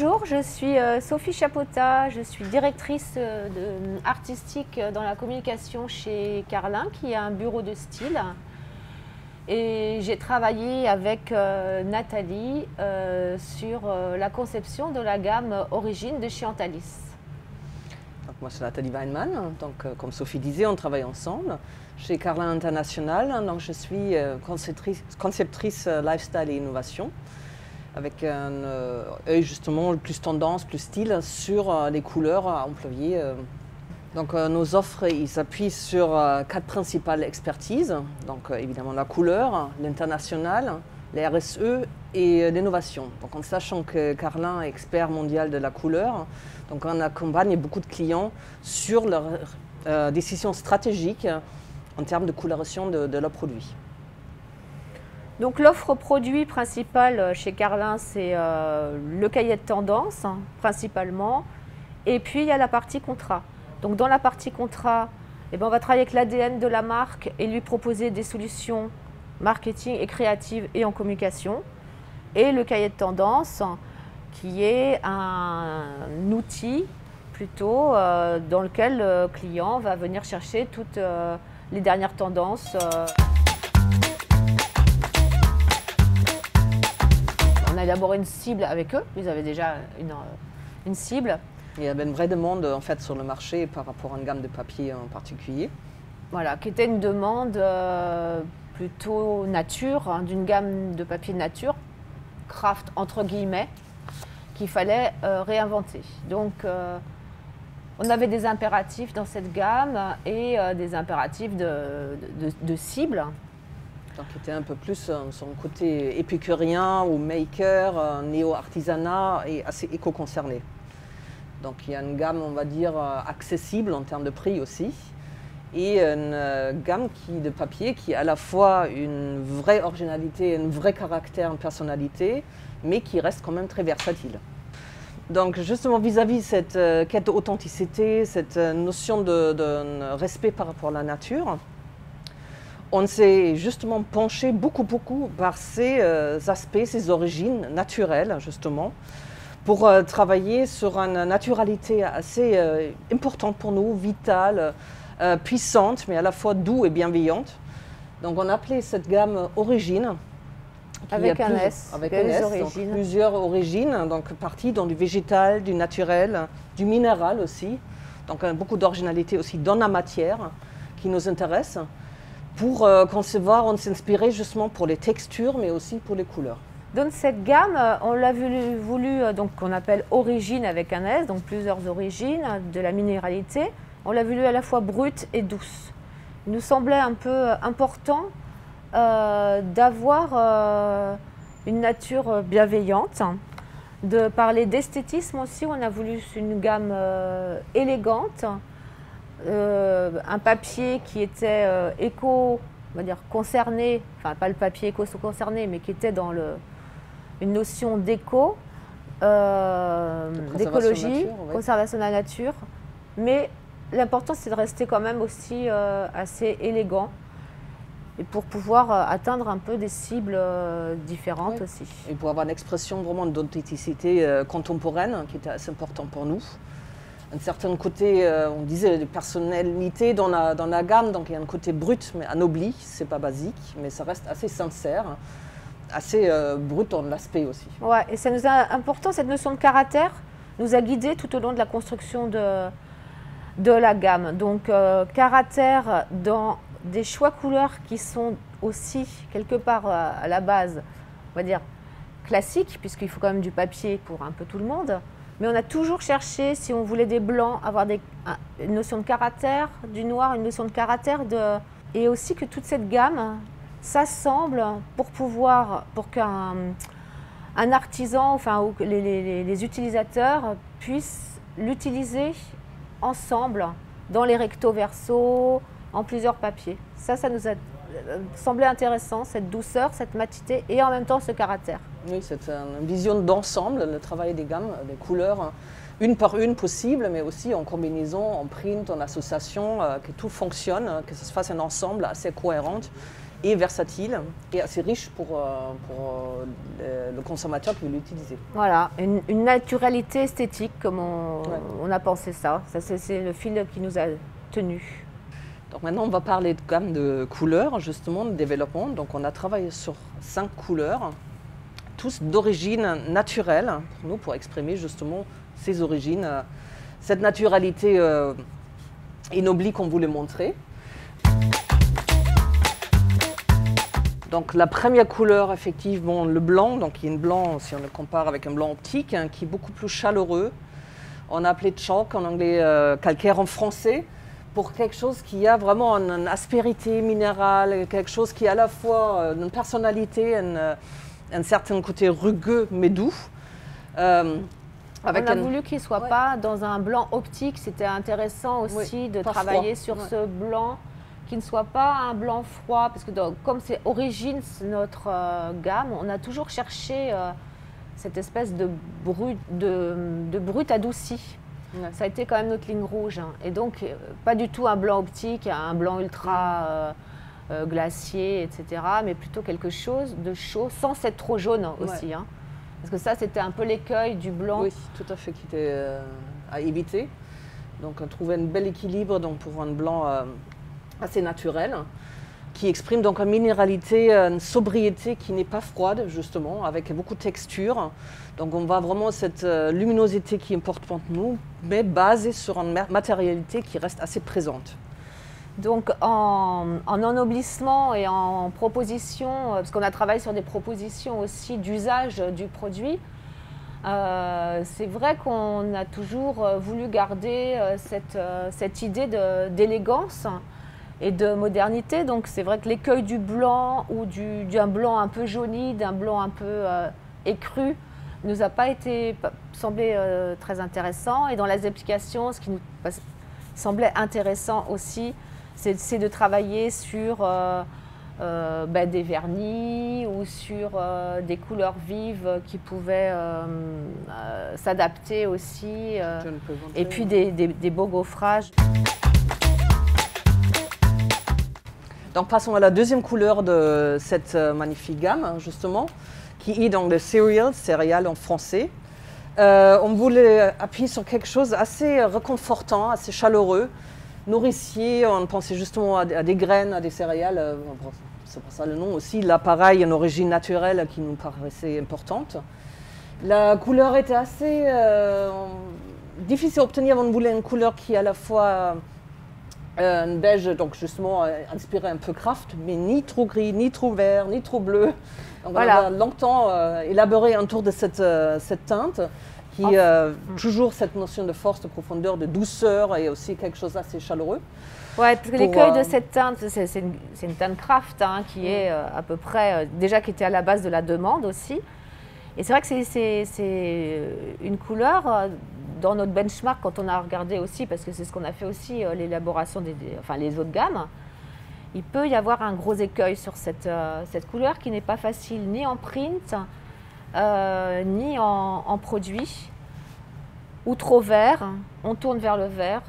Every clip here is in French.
Bonjour, je suis Sophie Chapota, je suis directrice artistique dans la communication chez Carlin, qui est un bureau de style. Et j'ai travaillé avec Nathalie sur la conception de la gamme Origine de chez Antalis. Donc moi c'est Nathalie Weinmann, donc comme Sophie disait, on travaille ensemble chez Carlin International. Donc je suis conceptrice lifestyle et innovation, avec un œil justement plus tendance, plus style sur les couleurs à employer. Donc nos offres, ils s'appuient sur 4 principales expertises. Donc évidemment la couleur, l'international, les RSE et l'innovation. Donc en sachant que Carlin est expert mondial de la couleur, donc on accompagne beaucoup de clients sur leurs décisions stratégiques en termes de coloration de leurs produits. Donc l'offre produit principale chez Carlin, c'est le cahier de tendance principalement, et puis il y a la partie contrat. Donc dans la partie contrat, on va travailler avec l'ADN de la marque et lui proposer des solutions marketing et créatives et en communication. Et le cahier de tendance, qui est un outil plutôt dans lequel le client va venir chercher toutes les dernières tendances. On a élaboré une cible avec eux, ils avaient déjà une cible. Il y avait une vraie demande en fait sur le marché par rapport à une gamme de papier en particulier. Voilà, qui était une demande plutôt nature, d'une gamme de papier nature, craft entre guillemets, qu'il fallait réinventer. Donc on avait des impératifs dans cette gamme et des impératifs de cible. Donc qui était un peu plus son côté épicurien ou maker, néo-artisanat et assez éco-concerné. Donc il y a une gamme, on va dire, accessible en termes de prix aussi, et une gamme de papier qui a à la fois une vraie originalité, un vrai caractère, une personnalité, mais qui reste quand même très versatile. Donc justement vis-à-vis cette quête d'authenticité, cette notion de respect par rapport à la nature, on s'est justement penché beaucoup par ces aspects, ces origines naturelles justement, pour travailler sur une naturalité assez importante pour nous, vitale, puissante, mais à la fois douce et bienveillante. Donc on a appelé cette gamme Origine. Avec un S, avec un S, donc plusieurs origines, donc parties dans du végétal, du naturel, du minéral aussi. Donc beaucoup d'originalité aussi dans la matière qui nous intéresse. Pour concevoir, on s'est inspiré justement pour les textures, mais aussi pour les couleurs. Dans cette gamme, on l'a voulu donc qu'on appelle Origine avec un S, donc plusieurs origines, de la minéralité. On l'a voulu à la fois brute et douce. Il nous semblait un peu important d'avoir une nature bienveillante, de parler d'esthétisme aussi. On a voulu une gamme élégante, un papier qui était éco, on va dire concerné, enfin pas le papier éco-concerné, mais qui était dans une notion d'éco, d'écologie, conservation de la nature. Mais l'important, c'est de rester quand même aussi assez élégant et pour pouvoir atteindre un peu des cibles différentes aussi. Et pour avoir une expression vraiment d'authenticité contemporaine qui était assez important pour nous. Un certain côté, on disait, de personnalité dans la gamme, donc il y a un côté brut mais anobli, c'est pas basique, mais ça reste assez sincère, assez brut dans l'aspect aussi. Ouais, et ça nous a important, cette notion de caractère nous a guidés tout au long de la construction de la gamme. Donc caractère dans des choix couleurs qui sont aussi quelque part à la base, on va dire classiques, puisqu'il faut quand même du papier pour un peu tout le monde. Mais on a toujours cherché, si on voulait des blancs, avoir une notion de caractère, du noir, une notion de caractère, et aussi que toute cette gamme s'assemble pour qu'un artisan, enfin ou que les utilisateurs puissent l'utiliser ensemble dans les recto verso, en plusieurs papiers. Ça nous a semblé intéressant, cette douceur, cette matité et en même temps ce caractère. Oui, c'est une vision d'ensemble, le travail des gammes, des couleurs, une par une possible, mais aussi en combinaison, en print, en association, que tout fonctionne, que ça se fasse un ensemble assez cohérent et versatile et assez riche pour le consommateur qui veut l'utiliser. Voilà, une naturalité esthétique comme on a pensé ça. Ça c'est le fil qui nous a tenus. Donc maintenant, on va parler de gamme de couleurs, justement, de développement. Donc on a travaillé sur 5 couleurs, tous d'origine naturelle, pour nous, pour exprimer justement ces origines, cette naturalité inoubliée qu'on voulait montrer. Donc la première couleur, effectivement, le blanc, donc qui est une blanc, si on le compare avec un blanc optique, hein, qui est beaucoup plus chaleureux. On a appelé chalk en anglais, calcaire en français, pour quelque chose qui a vraiment une aspérité minérale, quelque chose qui a à la fois une personnalité, un certain côté rugueux mais doux. On a voulu qu'il ne soit pas dans un blanc optique. C'était intéressant aussi de travailler sur ce blanc qui ne soit pas un blanc froid, parce que comme c'est Origins, notre gamme, on a toujours cherché cette espèce de brut adouci. Ouais. Ça a été quand même notre ligne rouge. Hein. Et donc, pas du tout un blanc optique, un blanc ultra glacier, etc. Mais plutôt quelque chose de chaud, sans être trop jaune aussi. Hein. Parce que ça, c'était un peu l'écueil du blanc. Oui, tout à fait, qui était à éviter. Donc, on trouvait un bel équilibre donc, pour un blanc assez naturel, qui exprime donc une minéralité, une sobriété qui n'est pas froide, justement, avec beaucoup de texture. Donc on voit vraiment cette luminosité qui est importante pour nous, mais basée sur une matérialité qui reste assez présente. Donc en ennoblissement et en proposition, parce qu'on a travaillé sur des propositions aussi d'usage du produit, c'est vrai qu'on a toujours voulu garder cette idée d'élégance et de modernité. Donc c'est vrai que l'écueil du blanc ou d'un blanc un peu jauni, d'un blanc un peu écru, nous a pas semblé très intéressant. Et dans les applications, ce qui nous semblait intéressant aussi, c'est de travailler sur des vernis ou sur des couleurs vives qui pouvaient s'adapter aussi. Et puis des beaux gaufrages. Donc passons à la deuxième couleur de cette magnifique gamme, justement, qui est donc le cereal, céréales en français. On voulait appuyer sur quelque chose d'assez réconfortant, assez chaleureux, nourricier. On pensait justement à des graines, à des céréales. C'est pour ça le nom aussi. Là, pareil, une origine naturelle qui nous paraissait importante. La couleur était assez difficile à obtenir. On voulait une couleur qui est à la fois un beige, donc justement inspiré un peu craft, mais ni trop gris, ni trop vert, ni trop bleu. Donc voilà. On a longtemps élaboré autour de cette teinte qui toujours cette notion de force, de profondeur, de douceur et aussi quelque chose d'assez chaleureux. Ouais, parce que l'écueil de cette teinte, c'est une teinte craft hein, qui est à peu près, déjà qui était à la base de la demande aussi. Et c'est vrai que c'est une couleur, dans notre benchmark, quand on a regardé aussi, parce que c'est ce qu'on a fait aussi, l'élaboration les autres gammes, il peut y avoir un gros écueil sur cette couleur qui n'est pas facile ni en print, ni en produit, ou trop vert, on tourne vers le vert,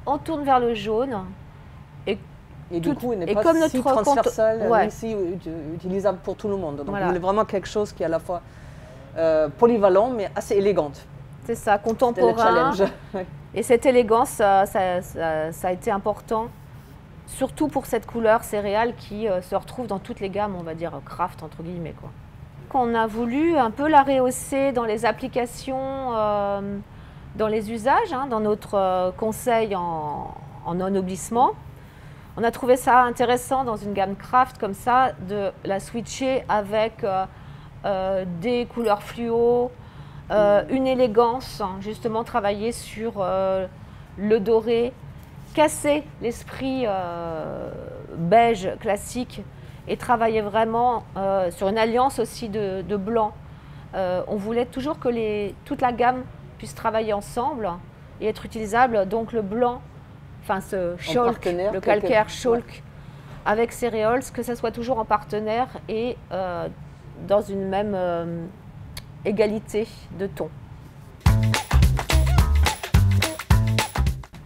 on tourne vers le jaune. Et du coup, il n'est pas si transversal, ni si utilisable pour tout le monde. Donc, il est vraiment quelque chose qui est à la fois polyvalent, mais assez élégante. C'est ça, contemporain. Et cette élégance, ça a été important, surtout pour cette couleur céréale qui se retrouve dans toutes les gammes, on va dire craft entre guillemets, quoi. On a voulu un peu la rehausser dans les applications, dans les usages, hein, dans notre conseil en ennoblissement. On a trouvé ça intéressant dans une gamme craft comme ça, de la switcher avec des couleurs fluo, une élégance, hein, justement travailler sur le doré, casser l'esprit beige classique et travailler vraiment sur une alliance aussi de blanc. On voulait toujours que toute la gamme puisse travailler ensemble et être utilisable, donc le blanc, enfin ce chalk, le calcaire chalk avec Cereals, que ça soit toujours en partenaire et dans une même égalité de ton.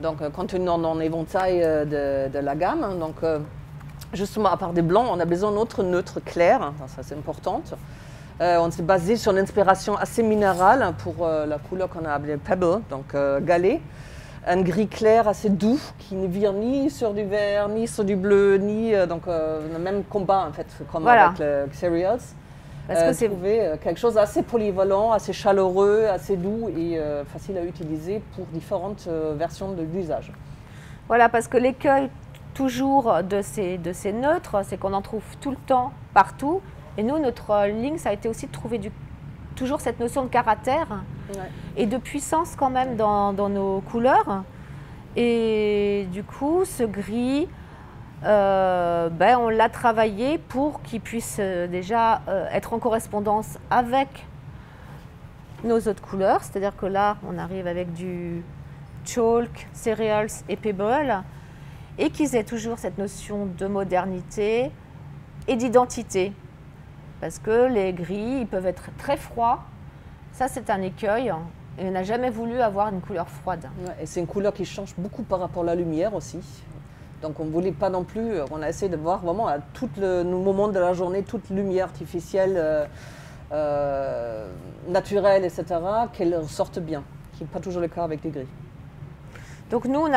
Donc, compte tenu d'un éventail de la gamme, donc, justement, à part des blancs, on a besoin d'autres neutres clairs, ça c'est important. On s'est basé sur une inspiration assez minérale pour la couleur qu'on a appelée Pebble, donc galet. Un gris clair assez doux qui ne vire ni sur du vert, ni sur du bleu, ni donc le même combat en fait, comme avec le Cereals. Parce que c'est quelque chose d'assez polyvalent, assez chaleureux, assez doux et facile à utiliser pour différentes versions de l'usage. Voilà, parce que l'écueil toujours de ces neutres, c'est qu'on en trouve tout le temps, partout. Et nous, notre ligne, ça a été aussi de trouver toujours cette notion de caractère et de puissance quand même dans nos couleurs. Et du coup, ce gris, on l'a travaillé pour qu'il puisse déjà être en correspondance avec nos autres couleurs. C'est-à-dire que là, on arrive avec du chalk, cereals et pebble, et qu'ils aient toujours cette notion de modernité et d'identité. Parce que les gris, ils peuvent être très froids. Ça, c'est un écueil. Et on n'a jamais voulu avoir une couleur froide. Ouais, et c'est une couleur qui change beaucoup par rapport à la lumière aussi. Donc on ne voulait pas non plus, on a essayé de voir vraiment à tous les moments de la journée, toute lumière artificielle, naturelle, etc., qu'elle ressorte bien. Ce n'est pas toujours le cas avec les gris. Donc nous, on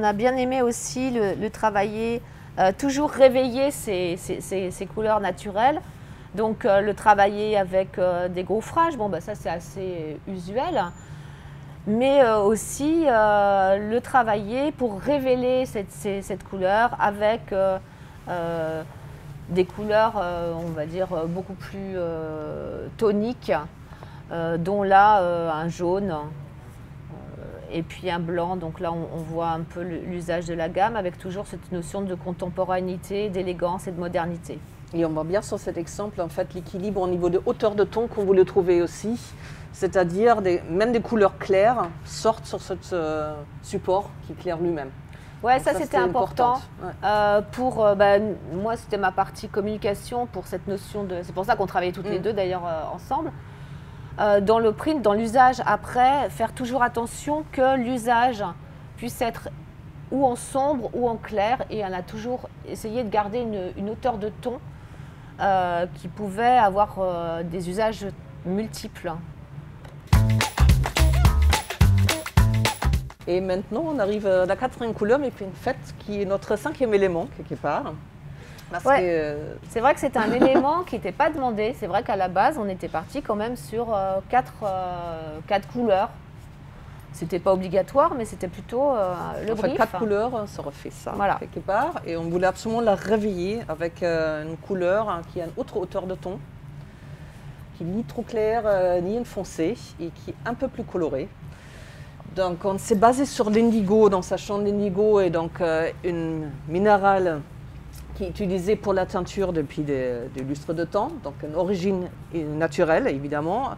a bien aimé aussi le travailler, toujours réveiller ces couleurs naturelles. Donc le travailler avec des gaufrages, bon, ça c'est assez usuel, mais aussi le travailler pour révéler cette couleur avec des couleurs, on va dire, beaucoup plus toniques, dont là un jaune et puis un blanc. Donc là on voit un peu l'usage de la gamme avec toujours cette notion de contemporanéité, d'élégance et de modernité. Et on voit bien sur cet exemple, en fait, l'équilibre au niveau de hauteur de ton qu'on voulait trouver aussi. C'est-à-dire, même des couleurs claires sortent sur ce support qui claire lui-même. Ouais, ça c'était important. Ouais. Moi, c'était ma partie communication pour cette notion de... C'est pour ça qu'on travaillait toutes les deux d'ailleurs ensemble. Dans le print, dans l'usage après, faire toujours attention que l'usage puisse être ou en sombre ou en clair. Et on a toujours essayé de garder une hauteur de ton qui pouvait avoir des usages multiples. Et maintenant, on arrive à la quatrième couleur, mais en fait, qui est notre cinquième élément, quelque part. C'est vrai que c'est un élément qui n'était pas demandé. C'est vrai qu'à la base, on était parti quand même sur quatre couleurs. C'était pas obligatoire, mais c'était plutôt le brief. 4 couleurs, ça refait ça, voilà, quelque part. Et on voulait absolument la réveiller avec une couleur qui a une autre hauteur de ton, qui n'est ni trop claire, ni une foncée, et qui est un peu plus colorée. Donc on s'est basé sur l'indigo, dans sa chambre d'indigo, et donc une minérale qui est utilisée pour la teinture depuis des lustres de temps, donc une origine naturelle, évidemment,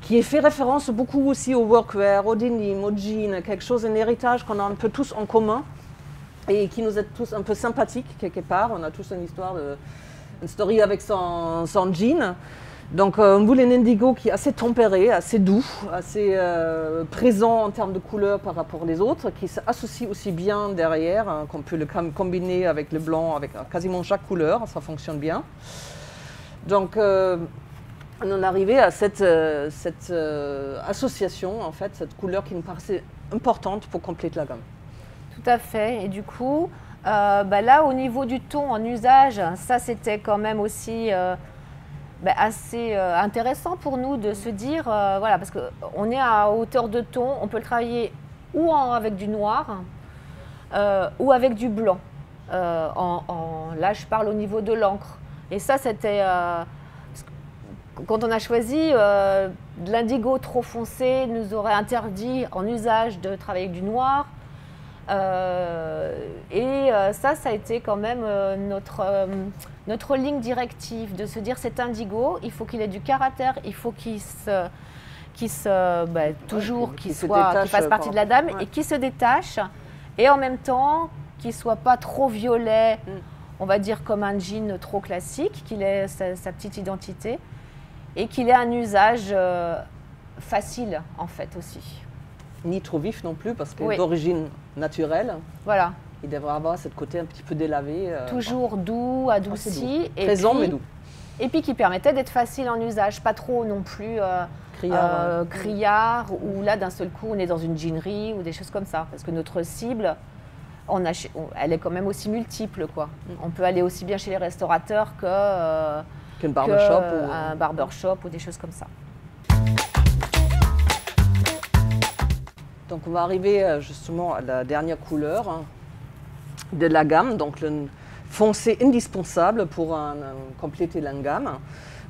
qui fait référence beaucoup aussi au workwear, au denim, au jean, quelque chose, un héritage qu'on a un peu tous en commun et qui nous est tous un peu sympathique quelque part. On a tous une histoire, une story avec son jean. Donc on voulait un indigo qui est assez tempéré, assez doux, assez présent en termes de couleur par rapport aux autres, qui s'associe aussi bien derrière, qu'on peut le combiner avec le blanc, avec quasiment chaque couleur, ça fonctionne bien. Donc on en est arrivé à cette association, en fait, cette couleur qui nous paraissait importante pour compléter la gamme. Tout à fait. Et du coup, là, au niveau du ton en usage, ça, c'était quand même aussi assez intéressant pour nous de se dire, voilà, parce qu'on est à hauteur de ton, on peut le travailler ou avec du noir ou avec du blanc. Là, je parle au niveau de l'encre. Et ça, c'était... quand on a choisi, de l'indigo trop foncé nous aurait interdit en usage de travailler avec du noir. Ça a été quand même notre ligne directive, de se dire cet indigo, il faut qu'il ait du caractère, il faut qu'il fasse partie de la dame et qu'il se détache, et en même temps qu'il ne soit pas trop violet, on va dire comme un jean trop classique, qu'il ait sa petite identité et qu'il ait un usage facile en fait aussi. Ni trop vif non plus, parce que d'origine naturelle. Voilà. Il devrait avoir ce côté un petit peu délavé. Toujours doux, adouci. Doux. Présent mais doux. Et puis qui permettait d'être facile en usage, pas trop non plus criard, ou là d'un seul coup on est dans une jeanerie ou des choses comme ça. Parce que notre cible, elle est quand même aussi multiple, quoi. On peut aller aussi bien chez les restaurateurs qu'un barbershop un barbershop ou des choses comme ça. Donc on va arriver justement à la dernière couleur de la gamme, donc le foncé indispensable pour compléter la gamme.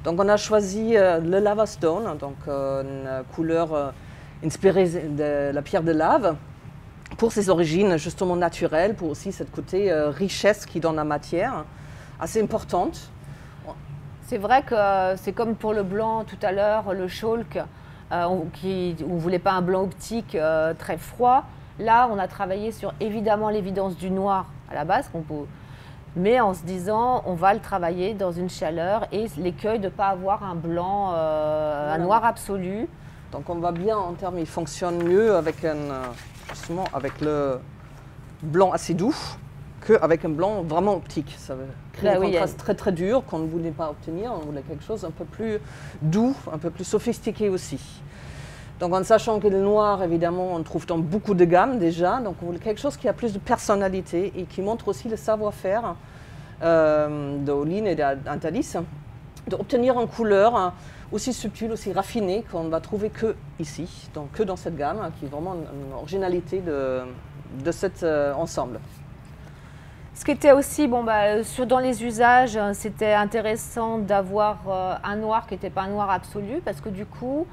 Donc on a choisi le Lava Stone, donc une couleur inspirée de la pierre de lave, pour ses origines justement naturelles, pour aussi cette côté richesse qui donne la matière, assez importante. C'est vrai que c'est comme pour le blanc tout à l'heure, le chalk, on ne voulait pas un blanc optique très froid. Là, on a travaillé sur évidemment l'évidence du noir à la base, mais en se disant on va le travailler dans une chaleur et l'écueil de ne pas avoir un blanc, un noir absolu. Donc on va bien en termes, il fonctionne mieux avec justement avec le blanc assez doux qu'avec un blanc vraiment optique. Ça crée un contraste très très dur qu'on ne voulait pas obtenir, on voulait quelque chose un peu plus doux, un peu plus sophistiqué aussi. Donc en sachant que le noir, évidemment, on le trouve dans beaucoup de gammes déjà, donc on voulait quelque chose qui a plus de personnalité et qui montre aussi le savoir-faire de Olin et d'Antalis, d'obtenir une couleur aussi subtile, aussi raffinée qu'on ne va trouver que ici, donc que dans cette gamme, qui est vraiment une originalité de cet ensemble. Ce qui était aussi, dans les usages, c'était intéressant d'avoir un noir qui n'était pas un noir absolu, parce que du coup,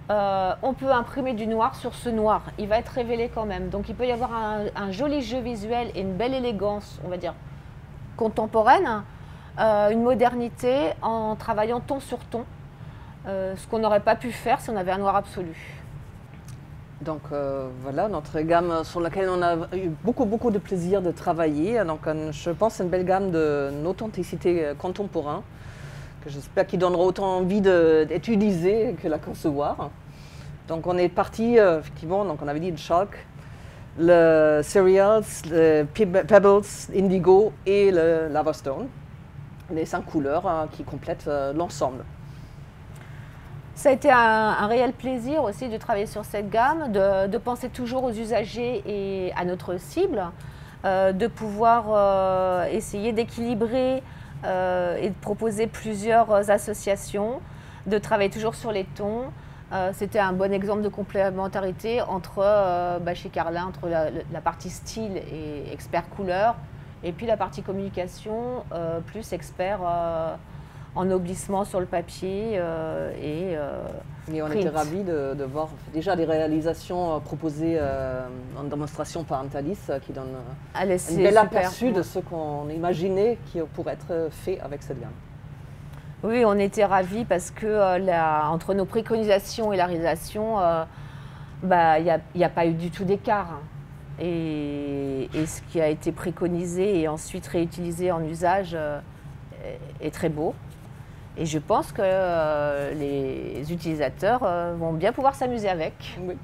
on peut imprimer du noir sur ce noir. Il va être révélé quand même. Donc il peut y avoir un joli jeu visuel et une belle élégance, on va dire, contemporaine, une modernité en travaillant ton sur ton, ce qu'on n'aurait pas pu faire si on avait un noir absolu. Donc voilà notre gamme sur laquelle on a eu beaucoup de plaisir de travailler. Donc je pense une belle gamme d'authenticité contemporaine que j'espère qu'il donnera autant envie d'utiliser que la concevoir. Donc on est parti effectivement, donc on avait dit le chalk, le cereals, le pebbles, indigo et le lava stone. Les 5 couleurs qui complètent l'ensemble. Ça a été un réel plaisir aussi de travailler sur cette gamme, de penser toujours aux usagers et à notre cible, de pouvoir essayer d'équilibrer et de proposer plusieurs associations, de travailler toujours sur les tons. C'était un bon exemple de complémentarité entre, chez Carlin, entre la partie style et expert couleur, et puis la partie communication, plus expert en noblissement sur le papier et on était ravis de voir déjà des réalisations proposées en démonstration par Antalis qui donnent un bel aperçu de ce qu'on imaginait qui pourrait être fait avec cette gamme. Oui, on était ravis parce que entre nos préconisations et la réalisation, il n'y a pas eu du tout d'écart. Et ce qui a été préconisé et ensuite réutilisé en usage est très beau. Et je pense que les utilisateurs vont bien pouvoir s'amuser avec. Oui.